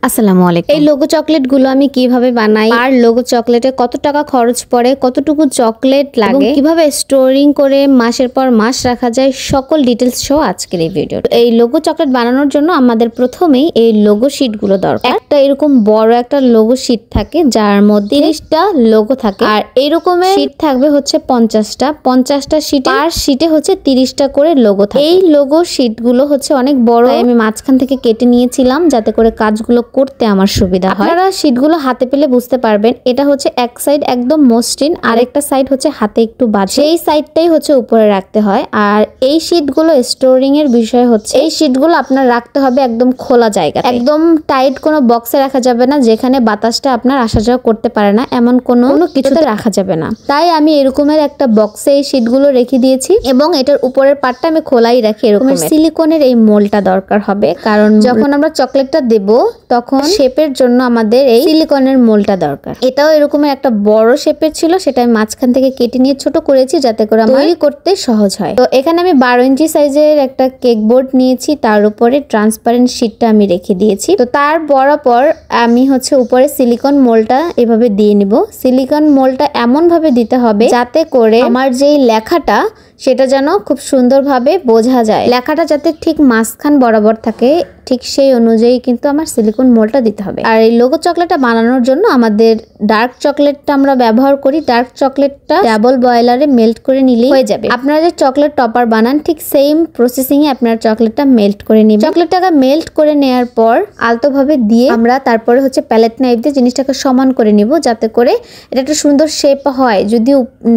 আসসালামু আলাইকুম। এই লোগো চকলেটগুলো আমি কিভাবে বানাই আর লোগো চকলেটে কত টাকা খরচ পড়ে, কতটুকু চকলেট লাগে, কিভাবে স্টোরিং করে মাসের পর মাস রাখা যায়, সকল ডিটেলস সহ আজকের এই ভিডিও। এই লোগো চকলেট বানানোর জন্য আমাদের প্রথমেই এই লোগো শিটগুলো দরকার। একটা এরকম বড় একটা লোগো শিট থাকে যার মধ্যে 30টা লোগো থাকে, আর এইরকমের শিট থাকবে হচ্ছে 50টা শিট, আর শিটে হচ্ছে 30টা করে লোগো থাকে। এই লোগো শিটগুলো হচ্ছে অনেক বড়, আমি মাঝখান থেকে কেটে নিয়েছিলাম যাতে করে কাজগুলো করতে আমার সুবিধা হয়। আপনারা শীটগুলো হাতে পেলে বুঝতে পারবেন এটা হচ্ছে এক সাইড একদম মসৃণ, আর একটা সাইড হচ্ছে হাতে একটু বাজে, এই সাইডটাই হচ্ছে উপরে রাখতে হয়। আর এই শীটগুলো স্টোরিং এর বিষয় হচ্ছে এই শীটগুলো আপনার রাখতে হবে একদম খোলা জায়গা, একদম টাইট কোনো বক্সে রাখা যাবে না যেখানে বাতাসটা আপনার আসা যাওয়া করতে পারে না, এমন কোনো কিছুতে রাখা যাবে না। তাই আমি এরকমের একটা বক্সে এই শীটগুলো রেখে দিয়েছি এবং এটার উপরের পার্টটা আমি খোলাই রাখি। এরকম সিলিকনের এই মোলটা দরকার হবে, কারণ যখন আমরা চকলেটটা দেব তখন শেপের জন্য আমাদের এই সিলিকনের মোলটা দরকার। এটাও এরকমের একটা বড় শেপের ছিল, সেটা আমি মাঝখান থেকে কেটে নিয়ে ছোট করেছি যাতে করে তৈরি করতে সহজ হয়। তো এখানে আমি 12 ইঞ্চি সাইজের একটা কেক বোর্ড নিয়েছি, তার উপরে ট্রান্সপারেন্ট শিটটা আমি রেখে দিয়েছি। তো তার বরাবর আমি হচ্ছে উপরে সিলিকন মোলটা এভাবে দিয়ে নিব। সিলিকন মোলটা এমন ভাবে দিতে হবে যাতে করে আমার যেই লেখাটা সেটা যেন খুব সুন্দরভাবে বোঝা যায়, লেখাটা যাতে ঠিক মাঝখান বরাবর থাকে, ঠিক সেই অনুযায়ী কিন্তু আমার সিলিকন মোলটা দিতে হবে। আর এই লোগো চকলেটটা বানানোর জন্য আমাদের ডার্ক চকলেটটা আমরা ব্যবহার করি। ডার্ক চকলেটটা ডাবল বয়লারে মেল্ট করে নিলেই হয়ে যাবে। আপনারা যে চকলেট টপার বানান ঠিক সেম প্রসেসিং এ আপনারা চকলেটটা মেল্ট করে নেবেন। চকলেটটাকে মেল্ট করে নেওয়ার পর আলতোভাবে দিয়ে আমরা তারপরে হচ্ছে প্যালেট নাইফ দিয়ে জিনিসটাকে সমান করে নিব যাতে করে এটা একটা সুন্দর শেপ হয়। যদি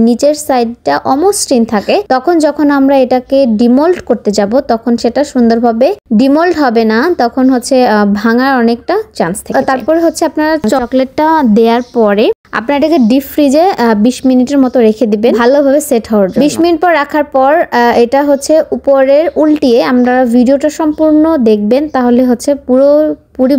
নিচের সাইডটা অমসৃণ থাকে তখন যখন আমরা এটাকে ডিমোল্ড করতে যাব তখন সেটা সুন্দরভাবে ডিমোল্ড হবে না, তখন হচ্ছে ভাঙার অনেকটা চান্স থাকে। তারপরে হচ্ছে আপনারা চকলেটটা দেওয়ার পরে আপনারা এটাকে ডিপ ফ্রিজে 20 মিনিটের মতো রেখে দিবেন ভালোভাবে সেট হওয়ার জন্য। 20 মিনিট পর রাখার পর এটা হচ্ছে উপরের উল্টিয়ে আপনারা ভিডিওটা সম্পূর্ণ দেখবেন, তাহলে হচ্ছে পুরো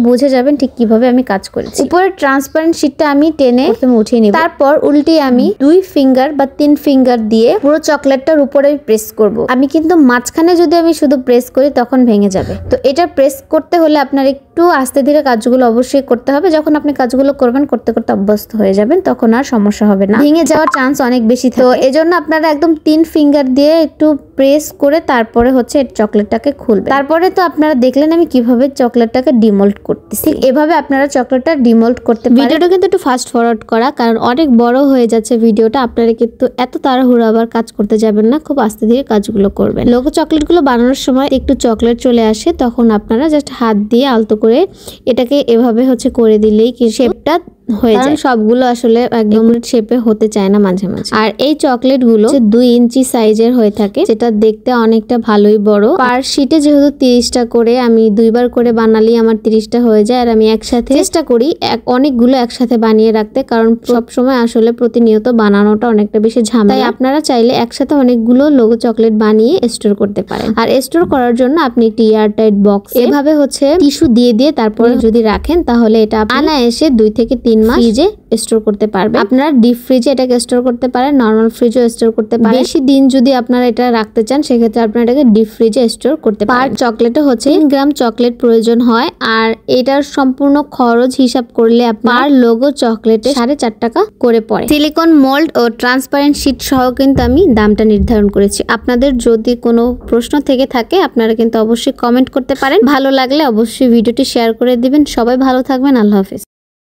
বুঝে যাবেন ঠিক কিভাবে আমি কাজ করেছি। উপরের ট্রান্সপারেন্ট শিটটা আমি টেনে প্রথমে উঠিয়ে নিব, তারপর উল্টিয়ে আমি 2 ফিঙ্গার বা 3 ফিঙ্গার দিয়ে পুরো চকলেটটার উপরে প্রেস করব। আমি কিন্তু মাঝখানে যদি আমি শুধু প্রেস করি তখন ভেঙে যাবে। তো এটা প্রেস করতে হলে আপনার একটু আস্তে ধীরে কাজগুলো অবশ্যই করতে হবে। যখন আপনি কাজগুলো করবেন করতে করতে অভ্যস্ত হয়ে যাবেন তখন আর সমস্যা হবে না, ভেঙে যাওয়ার চান্স অনেক বেশি থাকে। তো এজন্য আপনারা একদম 3 ফিঙ্গার দিয়ে একটু প্রেস করে তারপরে হচ্ছে চকলেটটাকে খুলবেন। তারপরে তো আপনারা দেখলেন আমি কিভাবে চকলেটটাকে ডিমোল্ড করতেছি, এভাবে আপনারা চকলেটটা ডিমোল্ড করতে পারেন। ভিডিওটা কিন্তু একটু ফাস্ট ফরওয়ার্ড করা, কারণ অনেক বড় হয়ে যাচ্ছে ভিডিওটা। আপনারা কিন্তু এত তাড়াহুড়ো আবার কাজ করতে যাবেন না, খুব আস্তে ধীরে কাজগুলো করবেন। লোগো চকলেটগুলো বানানোর সময় একটু চকলেট চলে আসে, তখন আপনারা জাস্ট হাত দিয়ে আলতো করে এটাকে এভাবে হচ্ছে করে দিলেই কি শেপটা হয়ে যায়। সবগুলো আসলে একদম শেপে হতে চায় না মাঝে মাঝে। আর এই চকলেট গুলো 2 ইঞ্চি সাইজের হয়ে থাকে, যেটা দেখতে অনেকটা ভালোই বড়। পার শিটে যেহেতু 30টা করে, আমি 2 বার করে বানালেই আমার 30টা হয়ে যায়। আর আমি একসাথে চেষ্টা করি অনেকগুলো একসাথে বানিয়ে রাখতে, কারণ সব সময় আসলে প্রতিনিয়ত বানানোটা অনেকটা বেশি ঝামেলা। তাই আপনারা চাইলে একসাথে অনেকগুলো লোগো চকলেট বানিয়ে স্টোর করতে পারেন। আর স্টোর করার জন্য আপনি একটি এয়ারটাইট বক্স এভাবে হচ্ছে টিস্যু দিয়ে তারপরে যদি রাখেন তাহলে এটা অনায়াসে 2 থেকে 3 মাস ফ্রিজে স্টোর করতে পারবেন। আপনারা ডিপ ফ্রিজে এটাকে স্টোর করতে পারেন, নরমাল ফ্রিজেও স্টোর করতে পারেন। বেশি দিন যদি আপনারা এটা রাখতে চান সেক্ষেত্রে আপনারা এটাকে ডিপ ফ্রিজে স্টোর করতে পারেন। পার চকলেটে হচ্ছে 3 গ্রাম চকলেট প্রয়োজন হয়, আর এটার সম্পূর্ণ খরচ হিসাব করলে আপনার লোগো চকলেটে 4.5 টাকা করে পড়ে। সিলিকন মোল্ড ও ট্রান্সপারেন্ট শিট সহ কিন্তু আমি দামটা নির্ধারণ করেছি। আপনাদের যদি কোনো প্রশ্ন থেকে থাকে আপনারা কিন্তু অবশ্যই কমেন্ট করতে পারেন। ভালো লাগলে অবশ্যই ভিডিওটি শেয়ার করে দিবেন। সবাই ভালো থাকবেন। আল্লাহ হাফেজ।